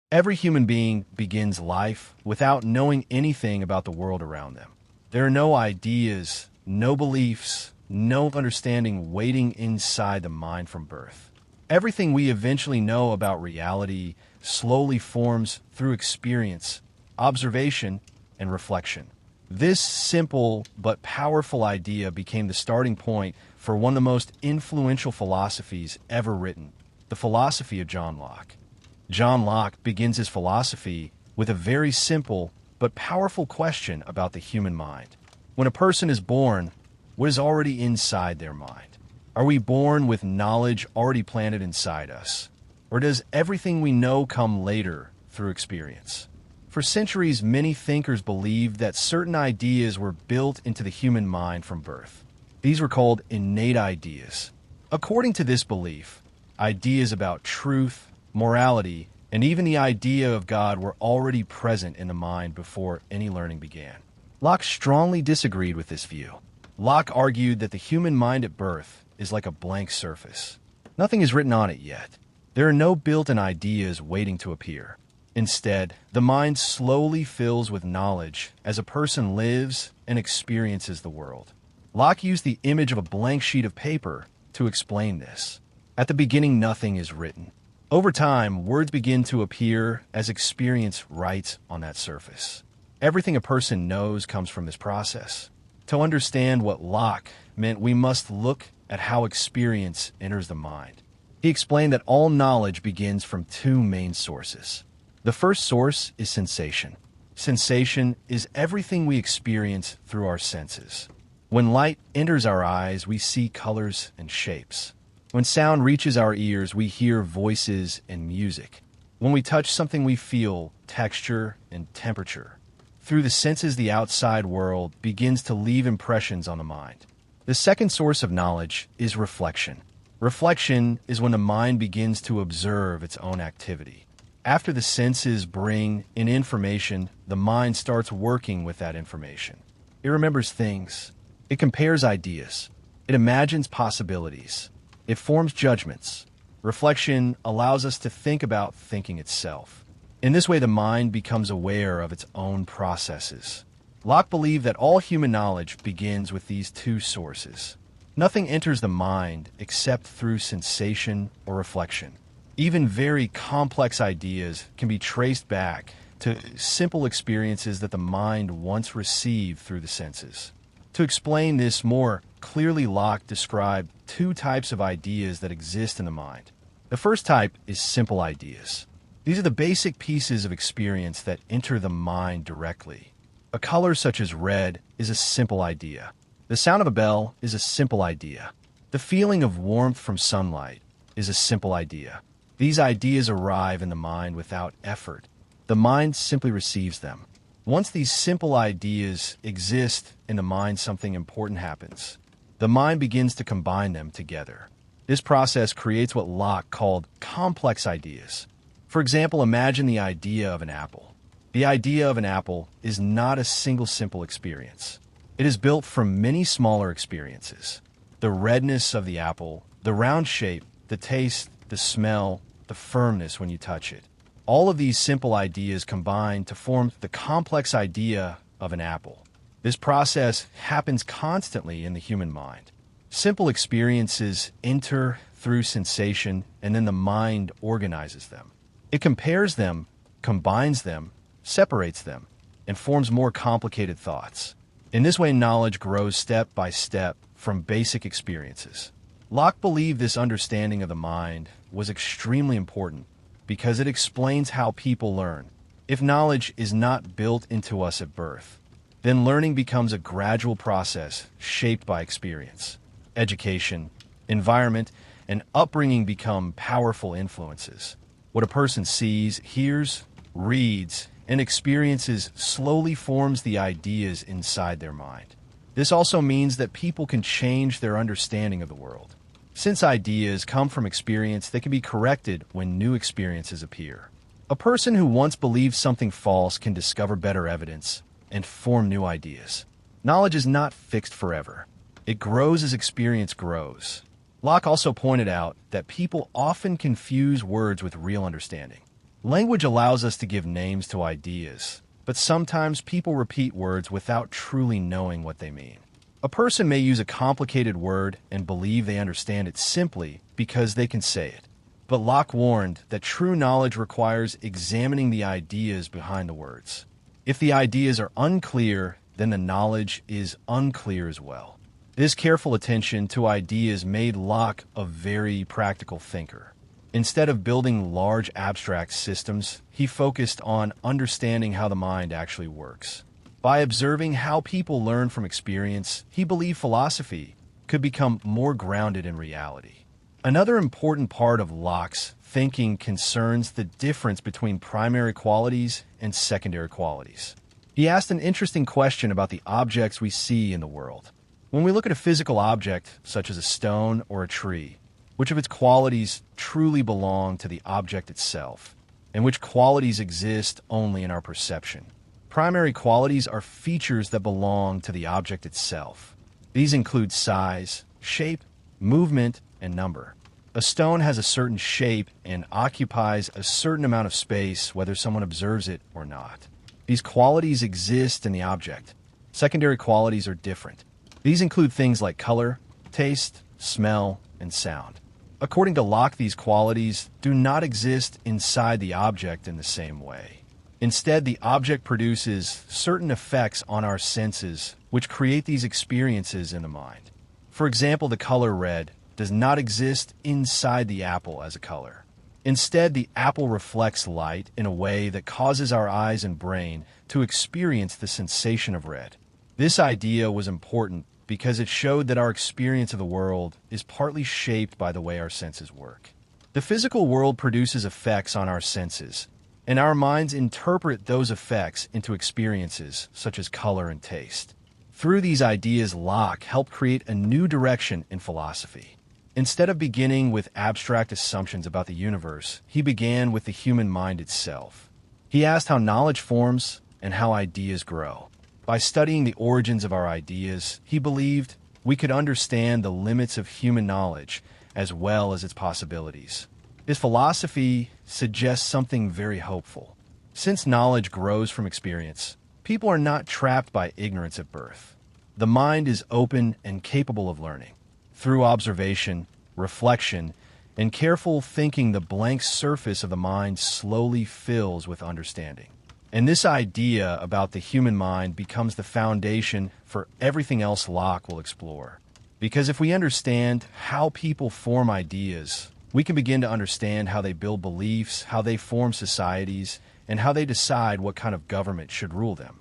Every human being begins life without knowing anything about the world around them. There are no ideas, no beliefs, no understanding waiting inside the mind from birth. Everything we eventually know about reality slowly forms through experience, observation, and reflection. This simple but powerful idea became the starting point for one of the most influential philosophies ever written, the philosophy of John Locke. John Locke begins his philosophy with a very simple but powerful question about the human mind. When a person is born, what is already inside their mind? Are we born with knowledge already planted inside us? Or does everything we know come later through experience? For centuries, many thinkers believed that certain ideas were built into the human mind from birth. These were called innate ideas. According to this belief, ideas about truth, morality, and even the idea of God were already present in the mind before any learning began. Locke strongly disagreed with this view. Locke argued that the human mind at birth is like a blank surface. Nothing is written on it yet. There are no built-in ideas waiting to appear. Instead, the mind slowly fills with knowledge as a person lives and experiences the world. Locke used the image of a blank sheet of paper to explain this. At the beginning, nothing is written. Over time, words begin to appear as experience writes on that surface. Everything a person knows comes from this process. To understand what Locke meant, we must look at how experience enters the mind. He explained that all knowledge begins from two main sources. The first source is sensation. Sensation is everything we experience through our senses. When light enters our eyes, we see colors and shapes. When sound reaches our ears, we hear voices and music. When we touch something, we feel texture and temperature. Through the senses, the outside world begins to leave impressions on the mind. The second source of knowledge is reflection. Reflection is when the mind begins to observe its own activity. After the senses bring in information, the mind starts working with that information. It remembers things. It compares ideas. It imagines possibilities. It forms judgments. Reflection allows us to think about thinking itself. In this way, the mind becomes aware of its own processes. Locke believed that all human knowledge begins with these two sources. Nothing enters the mind except through sensation or reflection. Even very complex ideas can be traced back to simple experiences that the mind once received through the senses. To explain this more clearly, Locke described two types of ideas that exist in the mind. The first type is simple ideas. These are the basic pieces of experience that enter the mind directly. A color such as red is a simple idea. The sound of a bell is a simple idea. The feeling of warmth from sunlight is a simple idea. These ideas arrive in the mind without effort. The mind simply receives them. Once these simple ideas exist in the mind, something important happens. The mind begins to combine them together. This process creates what Locke called complex ideas. For example, imagine the idea of an apple. The idea of an apple is not a single simple experience. It is built from many smaller experiences. The redness of the apple, the round shape, the taste, the smell, the firmness when you touch it. All of these simple ideas combine to form the complex idea of an apple. This process happens constantly in the human mind. Simple experiences enter through sensation, and then the mind organizes them. It compares them, combines them, separates them, and forms more complicated thoughts. In this way, knowledge grows step by step from basic experiences. Locke believed this understanding of the mind was extremely important because it explains how people learn. If knowledge is not built into us at birth, then learning becomes a gradual process shaped by experience. Education, environment, and upbringing become powerful influences. What a person sees, hears, reads, and experiences slowly forms the ideas inside their mind. This also means that people can change their understanding of the world. Since ideas come from experience, they can be corrected when new experiences appear. A person who once believed something false can discover better evidence and form new ideas. Knowledge is not fixed forever. It grows as experience grows. Locke also pointed out that people often confuse words with real understanding. Language allows us to give names to ideas, but sometimes people repeat words without truly knowing what they mean. A person may use a complicated word and believe they understand it simply because they can say it. But Locke warned that true knowledge requires examining the ideas behind the words. If the ideas are unclear, then the knowledge is unclear as well. This careful attention to ideas made Locke a very practical thinker. Instead of building large abstract systems, he focused on understanding how the mind actually works. By observing how people learn from experience, he believed philosophy could become more grounded in reality. Another important part of Locke's thinking concerns the difference between primary qualities and secondary qualities. He asked an interesting question about the objects we see in the world. When we look at a physical object, such as a stone or a tree, which of its qualities truly belong to the object itself, and which qualities exist only in our perception? Primary qualities are features that belong to the object itself. These include size, shape, movement, and number. A stone has a certain shape and occupies a certain amount of space whether someone observes it or not. These qualities exist in the object. Secondary qualities are different. These include things like color, taste, smell, and sound. According to Locke, these qualities do not exist inside the object in the same way. Instead, the object produces certain effects on our senses which create these experiences in the mind. For example, the color red does not exist inside the apple as a color. Instead, the apple reflects light in a way that causes our eyes and brain to experience the sensation of red. This idea was important because it showed that our experience of the world is partly shaped by the way our senses work. The physical world produces effects on our senses, and our minds interpret those effects into experiences such as color and taste. Through these ideas, Locke helped create a new direction in philosophy. Instead of beginning with abstract assumptions about the universe, he began with the human mind itself. He asked how knowledge forms and how ideas grow. By studying the origins of our ideas, he believed we could understand the limits of human knowledge as well as its possibilities. His philosophy suggests something very hopeful. Since knowledge grows from experience, people are not trapped by ignorance at birth. The mind is open and capable of learning. Through observation, reflection, and careful thinking, the blank surface of the mind slowly fills with understanding. And this idea about the human mind becomes the foundation for everything else Locke will explore. Because if we understand how people form ideas, we can begin to understand how they build beliefs, how they form societies, and how they decide what kind of government should rule them.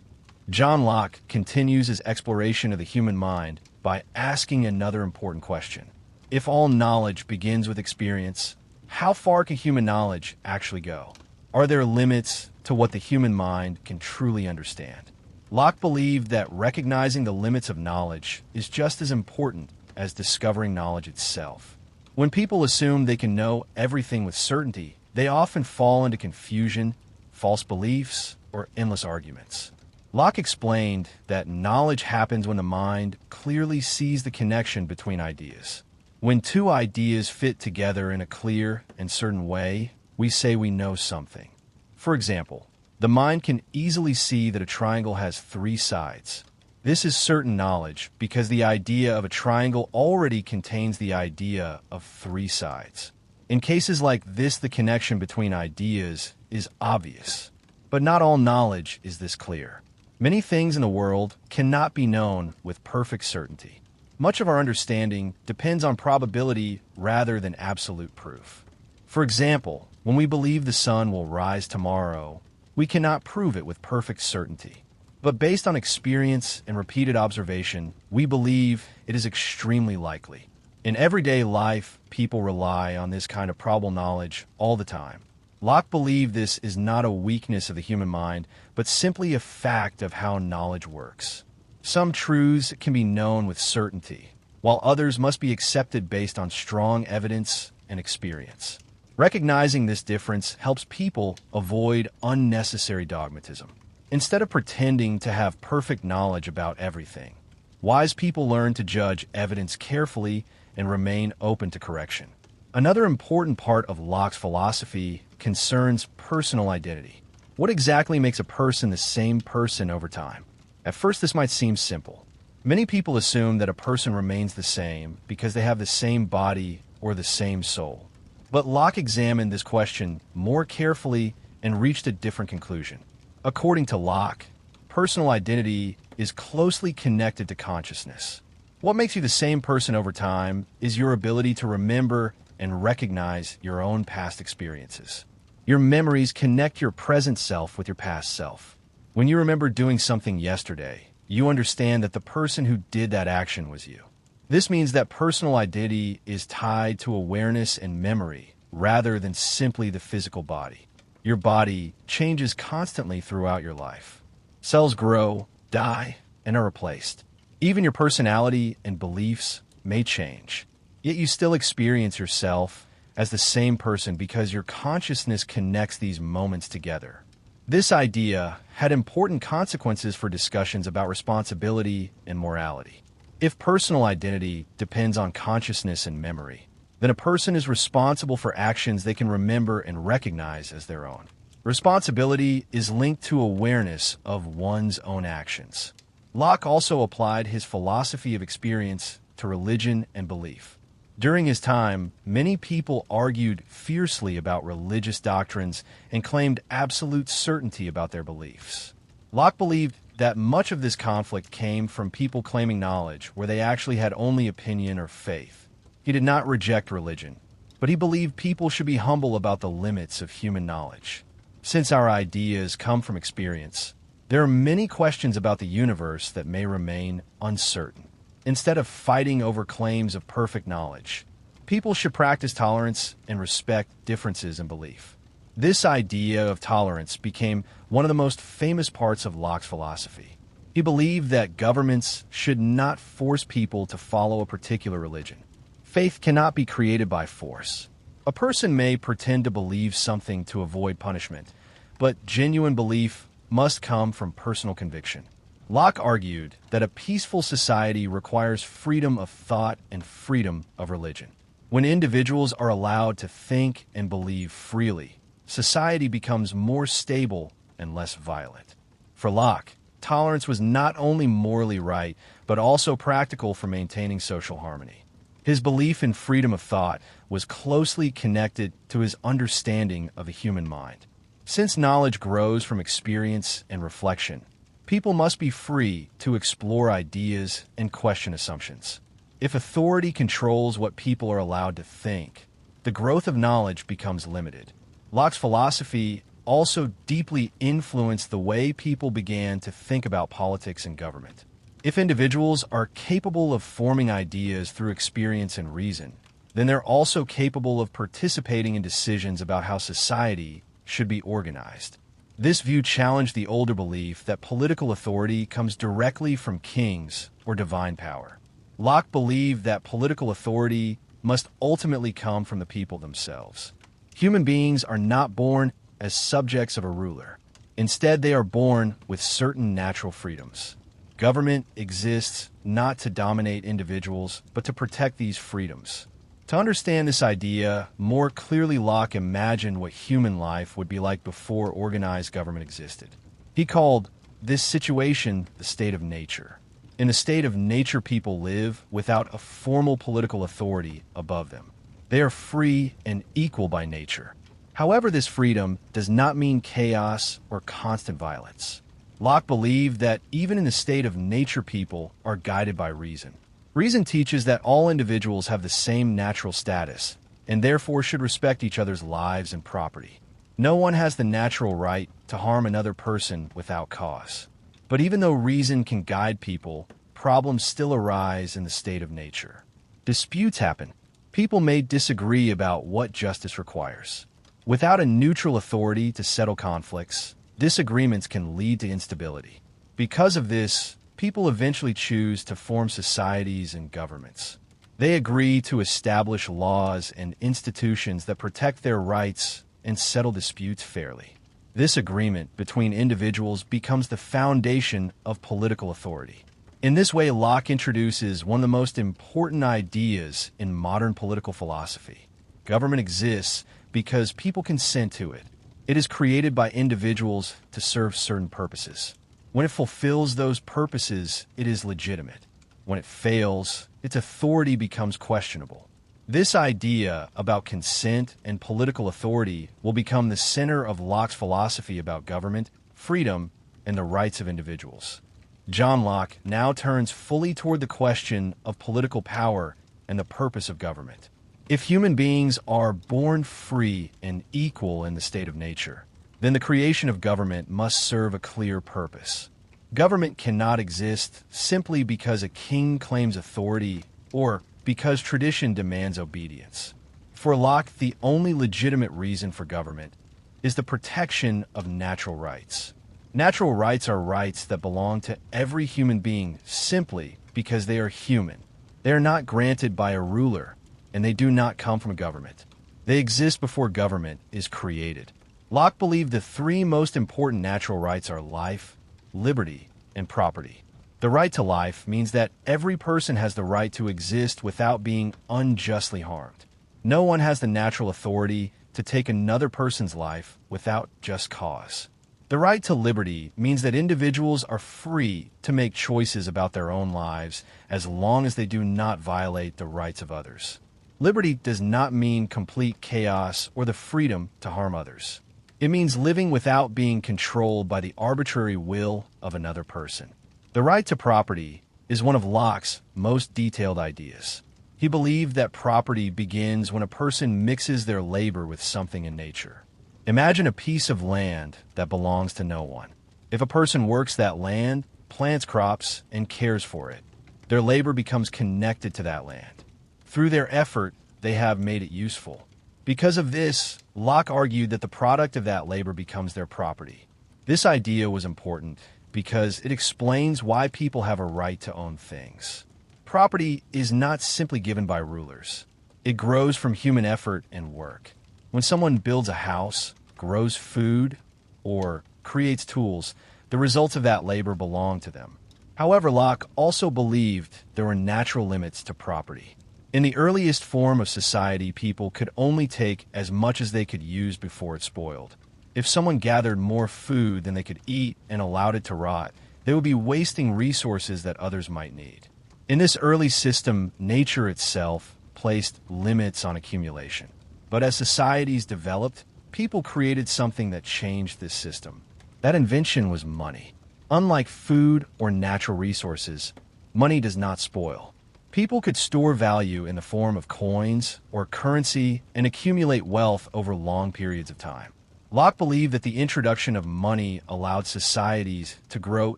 John Locke continues his exploration of the human mind by asking another important question. If all knowledge begins with experience, how far can human knowledge actually go? Are there limits to what the human mind can truly understand? Locke believed that recognizing the limits of knowledge is just as important as discovering knowledge itself. When people assume they can know everything with certainty, they often fall into confusion, false beliefs, or endless arguments. Locke explained that knowledge happens when the mind clearly sees the connection between ideas. When two ideas fit together in a clear and certain way, we say we know something. For example, the mind can easily see that a triangle has three sides. This is certain knowledge because the idea of a triangle already contains the idea of three sides. In cases like this, the connection between ideas is obvious. But not all knowledge is this clear. Many things in the world cannot be known with perfect certainty. Much of our understanding depends on probability rather than absolute proof. For example, when we believe the sun will rise tomorrow, we cannot prove it with perfect certainty. But based on experience and repeated observation, we believe it is extremely likely. In everyday life, people rely on this kind of probable knowledge all the time. Locke believed this is not a weakness of the human mind, but simply a fact of how knowledge works. Some truths can be known with certainty, while others must be accepted based on strong evidence and experience. Recognizing this difference helps people avoid unnecessary dogmatism. Instead of pretending to have perfect knowledge about everything, wise people learn to judge evidence carefully and remain open to correction. Another important part of Locke's philosophy concerns personal identity. What exactly makes a person the same person over time? At first, this might seem simple. Many people assume that a person remains the same because they have the same body or the same soul. But Locke examined this question more carefully and reached a different conclusion. According to Locke, personal identity is closely connected to consciousness. What makes you the same person over time is your ability to remember and recognize your own past experiences. Your memories connect your present self with your past self. When you remember doing something yesterday, you understand that the person who did that action was you. This means that personal identity is tied to awareness and memory rather than simply the physical body. Your body changes constantly throughout your life. Cells grow, die, and are replaced. Even your personality and beliefs may change, yet you still experience yourself as the same person because your consciousness connects these moments together. This idea had important consequences for discussions about responsibility and morality. If personal identity depends on consciousness and memory, then a person is responsible for actions they can remember and recognize as their own. Responsibility is linked to awareness of one's own actions. Locke also applied his philosophy of experience to religion and belief. During his time, many people argued fiercely about religious doctrines and claimed absolute certainty about their beliefs. Locke believed that much of this conflict came from people claiming knowledge where they actually had only opinion or faith. He did not reject religion, but he believed people should be humble about the limits of human knowledge. Since our ideas come from experience, there are many questions about the universe that may remain uncertain. Instead of fighting over claims of perfect knowledge, people should practice tolerance and respect differences in belief. This idea of tolerance became one of the most famous parts of Locke's philosophy. He believed that governments should not force people to follow a particular religion. Faith cannot be created by force. A person may pretend to believe something to avoid punishment, but genuine belief must come from personal conviction. Locke argued that a peaceful society requires freedom of thought and freedom of religion. When individuals are allowed to think and believe freely, society becomes more stable and less violent. For Locke, tolerance was not only morally right, but also practical for maintaining social harmony. His belief in freedom of thought was closely connected to his understanding of the human mind. Since knowledge grows from experience and reflection, people must be free to explore ideas and question assumptions. If authority controls what people are allowed to think, the growth of knowledge becomes limited. Locke's philosophy also deeply influenced the way people began to think about politics and government. If individuals are capable of forming ideas through experience and reason, then they're also capable of participating in decisions about how society should be organized. This view challenged the older belief that political authority comes directly from kings or divine power. Locke believed that political authority must ultimately come from the people themselves. Human beings are not born as subjects of a ruler. Instead, they are born with certain natural freedoms. Government exists not to dominate individuals, but to protect these freedoms. To understand this idea more clearly, Locke imagined what human life would be like before organized government existed. He called this situation the state of nature. In a state of nature, people live without a formal political authority above them. They are free and equal by nature. However, this freedom does not mean chaos or constant violence. Locke believed that even in the state of nature, people are guided by reason. Reason teaches that all individuals have the same natural status, and therefore should respect each other's lives and property. No one has the natural right to harm another person without cause. But even though reason can guide people, problems still arise in the state of nature. Disputes happen. People may disagree about what justice requires. Without a neutral authority to settle conflicts, disagreements can lead to instability. Because of this, people eventually choose to form societies and governments. They agree to establish laws and institutions that protect their rights and settle disputes fairly. This agreement between individuals becomes the foundation of political authority. In this way, Locke introduces one of the most important ideas in modern political philosophy. Government exists because people consent to it. It is created by individuals to serve certain purposes. When it fulfills those purposes, it is legitimate. When it fails, its authority becomes questionable. This idea about consent and political authority will become the center of Locke's philosophy about government, freedom, and the rights of individuals. John Locke now turns fully toward the question of political power and the purpose of government. If human beings are born free and equal in the state of nature, then the creation of government must serve a clear purpose. Government cannot exist simply because a king claims authority or because tradition demands obedience. For Locke, the only legitimate reason for government is the protection of natural rights. Natural rights are rights that belong to every human being simply because they are human. They are not granted by a ruler, and they do not come from a government. They exist before government is created. Locke believed the three most important natural rights are life, liberty, and property. The right to life means that every person has the right to exist without being unjustly harmed. No one has the natural authority to take another person's life without just cause. The right to liberty means that individuals are free to make choices about their own lives as long as they do not violate the rights of others. Liberty does not mean complete chaos or the freedom to harm others. It means living without being controlled by the arbitrary will of another person. The right to property is one of Locke's most detailed ideas. He believed that property begins when a person mixes their labor with something in nature. Imagine a piece of land that belongs to no one. If a person works that land, plants crops, and cares for it, their labor becomes connected to that land. Through their effort, they have made it useful. Because of this, Locke argued that the product of that labor becomes their property. This idea was important because it explains why people have a right to own things. Property is not simply given by rulers. It grows from human effort and work. When someone builds a house, grows food, or creates tools, the results of that labor belong to them. However, Locke also believed there were natural limits to property. In the earliest form of society, people could only take as much as they could use before it spoiled. If someone gathered more food than they could eat and allowed it to rot, they would be wasting resources that others might need. In this early system, nature itself placed limits on accumulation. But as societies developed, people created something that changed this system. That invention was money. Unlike food or natural resources, money does not spoil. People could store value in the form of coins or currency and accumulate wealth over long periods of time. Locke believed that the introduction of money allowed societies to grow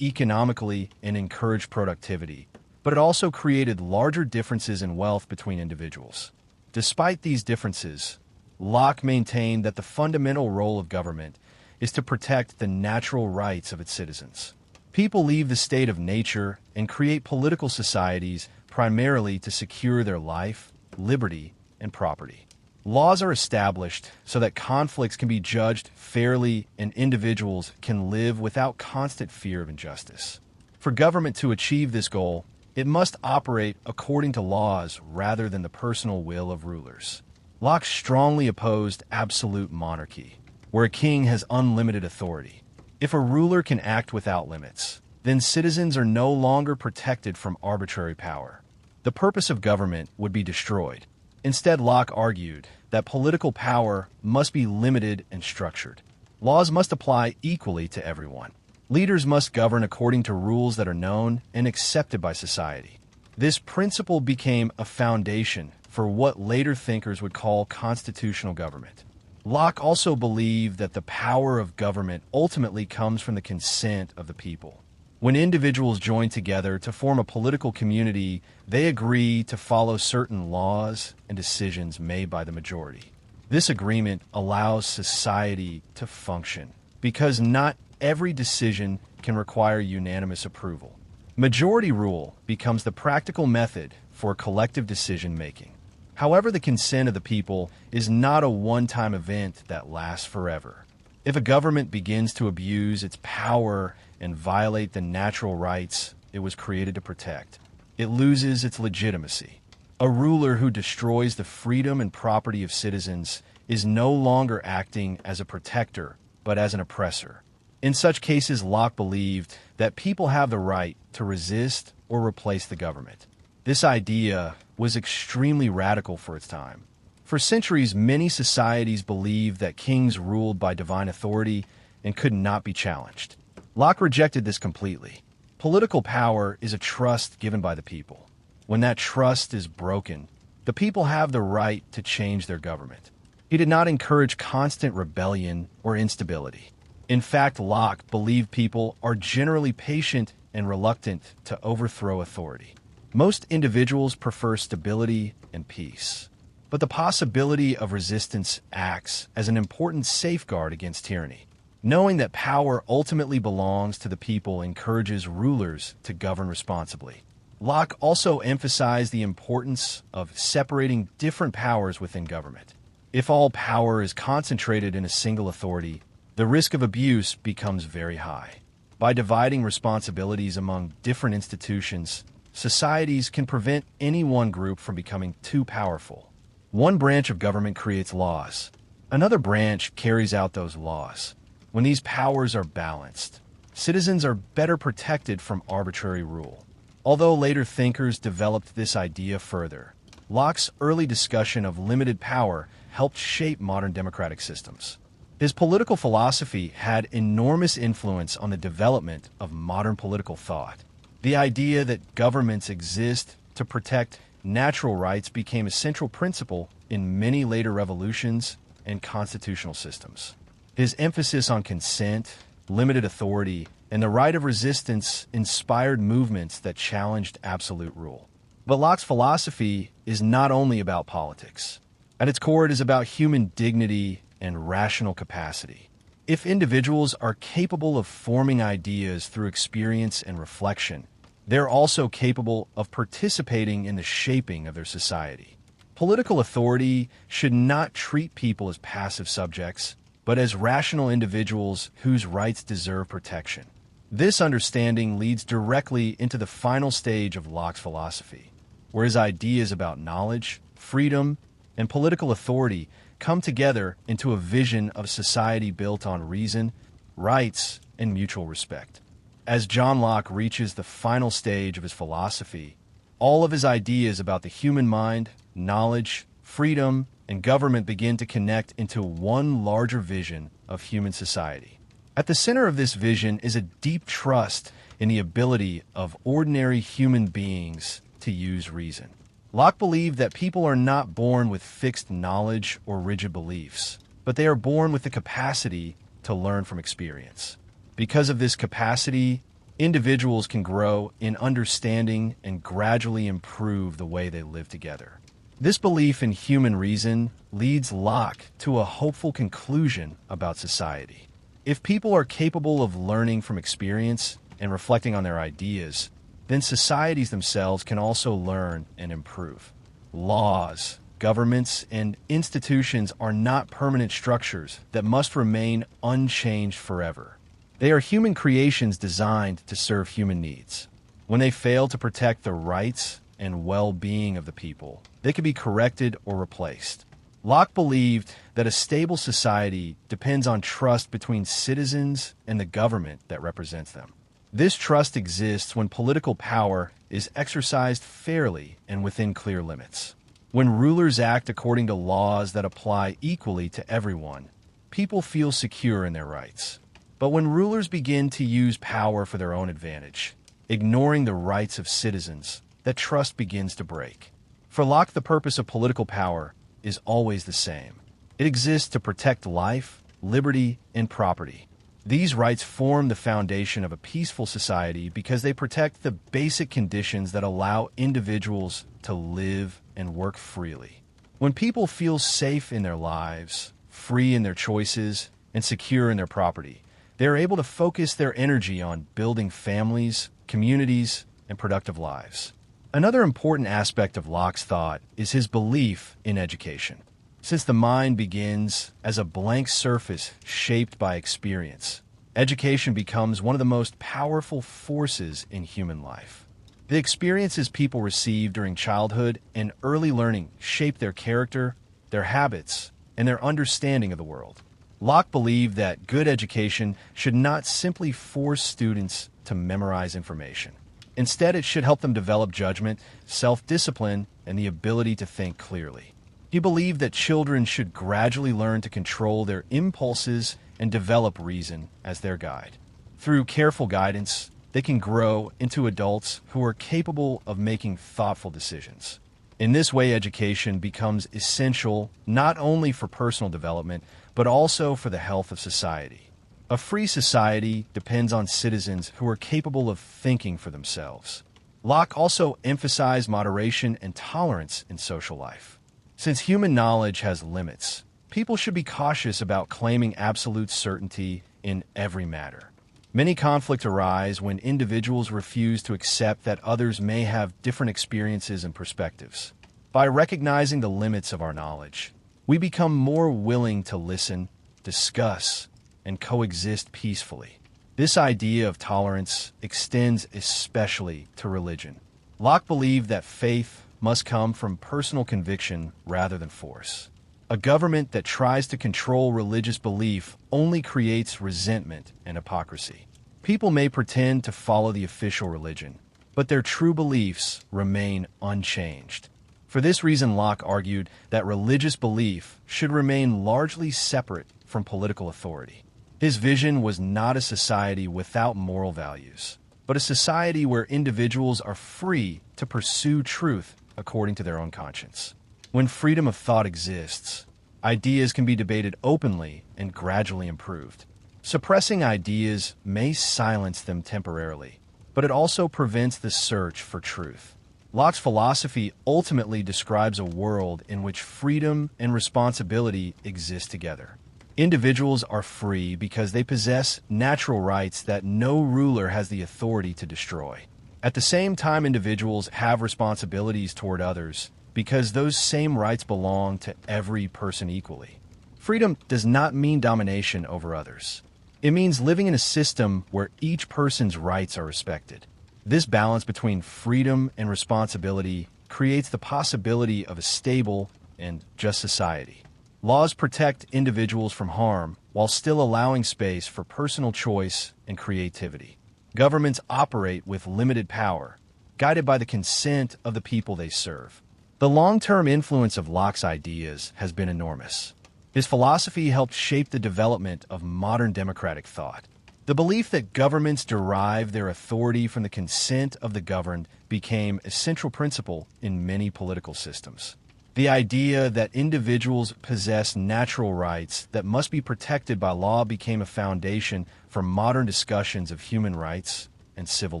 economically and encourage productivity, but it also created larger differences in wealth between individuals. Despite these differences, Locke maintained that the fundamental role of government is to protect the natural rights of its citizens. People leave the state of nature and create political societies primarily to secure their life, liberty, and property. Laws are established so that conflicts can be judged fairly and individuals can live without constant fear of injustice. For government to achieve this goal, it must operate according to laws rather than the personal will of rulers. Locke strongly opposed absolute monarchy, where a king has unlimited authority. If a ruler can act without limits, then citizens are no longer protected from arbitrary power. The purpose of government would be destroyed. Instead, Locke argued that political power must be limited and structured. Laws must apply equally to everyone. Leaders must govern according to rules that are known and accepted by society. This principle became a foundation for what later thinkers would call constitutional government. Locke also believed that the power of government ultimately comes from the consent of the people. When individuals join together to form a political community, they agree to follow certain laws and decisions made by the majority. This agreement allows society to function because not every decision can require unanimous approval. Majority rule becomes the practical method for collective decision-making. However, the consent of the people is not a one-time event that lasts forever. If a government begins to abuse its power and violate the natural rights it was created to protect, it loses its legitimacy. A ruler who destroys the freedom and property of citizens is no longer acting as a protector, but as an oppressor. In such cases, Locke believed that people have the right to resist or replace the government. This idea was extremely radical for its time. For centuries, many societies believed that kings ruled by divine authority and could not be challenged. Locke rejected this completely. Political power is a trust given by the people. When that trust is broken, the people have the right to change their government. He did not encourage constant rebellion or instability. In fact, Locke believed people are generally patient and reluctant to overthrow authority. Most individuals prefer stability and peace, but the possibility of resistance acts as an important safeguard against tyranny. Knowing that power ultimately belongs to the people encourages rulers to govern responsibly. Locke also emphasized the importance of separating different powers within government. If all power is concentrated in a single authority, the risk of abuse becomes very high. By dividing responsibilities among different institutions, societies can prevent any one group from becoming too powerful. One branch of government creates laws. Another branch carries out those laws. When these powers are balanced, citizens are better protected from arbitrary rule. Although later thinkers developed this idea further, Locke's early discussion of limited power helped shape modern democratic systems. His political philosophy had enormous influence on the development of modern political thought. The idea that governments exist to protect natural rights became a central principle in many later revolutions and constitutional systems. His emphasis on consent, limited authority, and the right of resistance inspired movements that challenged absolute rule. But Locke's philosophy is not only about politics. At its core, it is about human dignity and rational capacity. If individuals are capable of forming ideas through experience and reflection, they're also capable of participating in the shaping of their society. Political authority should not treat people as passive subjects, but as rational individuals whose rights deserve protection. This understanding leads directly into the final stage of Locke's philosophy, where his ideas about knowledge, freedom, and political authority come together into a vision of a society built on reason, rights, and mutual respect. As John Locke reaches the final stage of his philosophy, all of his ideas about the human mind, knowledge, freedom, and government begin to connect into one larger vision of human society. At the center of this vision is a deep trust in the ability of ordinary human beings to use reason. Locke believed that people are not born with fixed knowledge or rigid beliefs, but they are born with the capacity to learn from experience. Because of this capacity, individuals can grow in understanding and gradually improve the way they live together. This belief in human reason leads Locke to a hopeful conclusion about society. If people are capable of learning from experience and reflecting on their ideas, then societies themselves can also learn and improve. Laws, governments, and institutions are not permanent structures that must remain unchanged forever. They are human creations designed to serve human needs. When they fail to protect the rights and well-being of the people, they can be corrected or replaced. Locke believed that a stable society depends on trust between citizens and the government that represents them. This trust exists when political power is exercised fairly and within clear limits. When rulers act according to laws that apply equally to everyone, people feel secure in their rights. But when rulers begin to use power for their own advantage, ignoring the rights of citizens, that trust begins to break. For Locke, the purpose of political power is always the same. It exists to protect life, liberty, and property. These rights form the foundation of a peaceful society because they protect the basic conditions that allow individuals to live and work freely. When people feel safe in their lives, free in their choices, and secure in their property, they are able to focus their energy on building families, communities, and productive lives. Another important aspect of Locke's thought is his belief in education. Since the mind begins as a blank surface shaped by experience, education becomes one of the most powerful forces in human life. The experiences people receive during childhood and early learning shape their character, their habits, and their understanding of the world. Locke believed that good education should not simply force students to memorize information. Instead, it should help them develop judgment, self-discipline, and the ability to think clearly. He believed that children should gradually learn to control their impulses and develop reason as their guide. Through careful guidance, they can grow into adults who are capable of making thoughtful decisions. In this way, education becomes essential not only for personal development, but also for the health of society. A free society depends on citizens who are capable of thinking for themselves. Locke also emphasized moderation and tolerance in social life. Since human knowledge has limits, people should be cautious about claiming absolute certainty in every matter. Many conflicts arise when individuals refuse to accept that others may have different experiences and perspectives. By recognizing the limits of our knowledge, we become more willing to listen, discuss, and coexist peacefully. This idea of tolerance extends especially to religion. Locke believed that faith must come from personal conviction rather than force. A government that tries to control religious belief only creates resentment and hypocrisy. People may pretend to follow the official religion, but their true beliefs remain unchanged. For this reason, Locke argued that religious belief should remain largely separate from political authority. His vision was not a society without moral values, but a society where individuals are free to pursue truth according to their own conscience. When freedom of thought exists, ideas can be debated openly and gradually improved. Suppressing ideas may silence them temporarily, but it also prevents the search for truth. Locke's philosophy ultimately describes a world in which freedom and responsibility exist together. Individuals are free because they possess natural rights that no ruler has the authority to destroy. At the same time, individuals have responsibilities toward others because those same rights belong to every person equally. Freedom does not mean domination over others. It means living in a system where each person's rights are respected. This balance between freedom and responsibility creates the possibility of a stable and just society. Laws protect individuals from harm while still allowing space for personal choice and creativity. Governments operate with limited power, guided by the consent of the people they serve. The long-term influence of Locke's ideas has been enormous. His philosophy helped shape the development of modern democratic thought. The belief that governments derive their authority from the consent of the governed became a central principle in many political systems. The idea that individuals possess natural rights that must be protected by law became a foundation for modern discussions of human rights and civil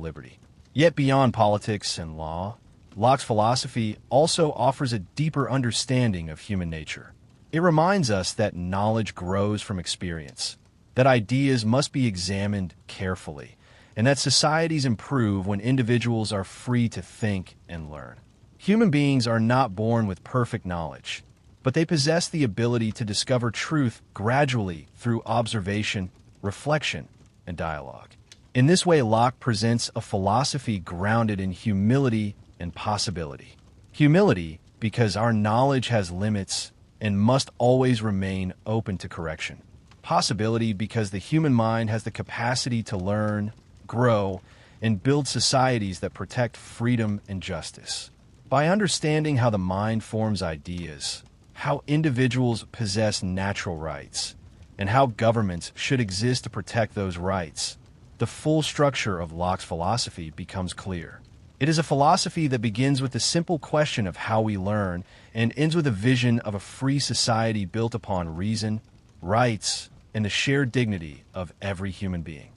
liberty. Yet beyond politics and law, Locke's philosophy also offers a deeper understanding of human nature. It reminds us that knowledge grows from experience, that ideas must be examined carefully, and that societies improve when individuals are free to think and learn. Human beings are not born with perfect knowledge, but they possess the ability to discover truth gradually through observation, reflection, and dialogue. In this way, Locke presents a philosophy grounded in humility and possibility. Humility because our knowledge has limits and must always remain open to correction. Possibility because the human mind has the capacity to learn, grow, and build societies that protect freedom and justice. By understanding how the mind forms ideas, how individuals possess natural rights, and how governments should exist to protect those rights, the full structure of Locke's philosophy becomes clear. It is a philosophy that begins with the simple question of how we learn and ends with a vision of a free society built upon reason, rights, and the shared dignity of every human being.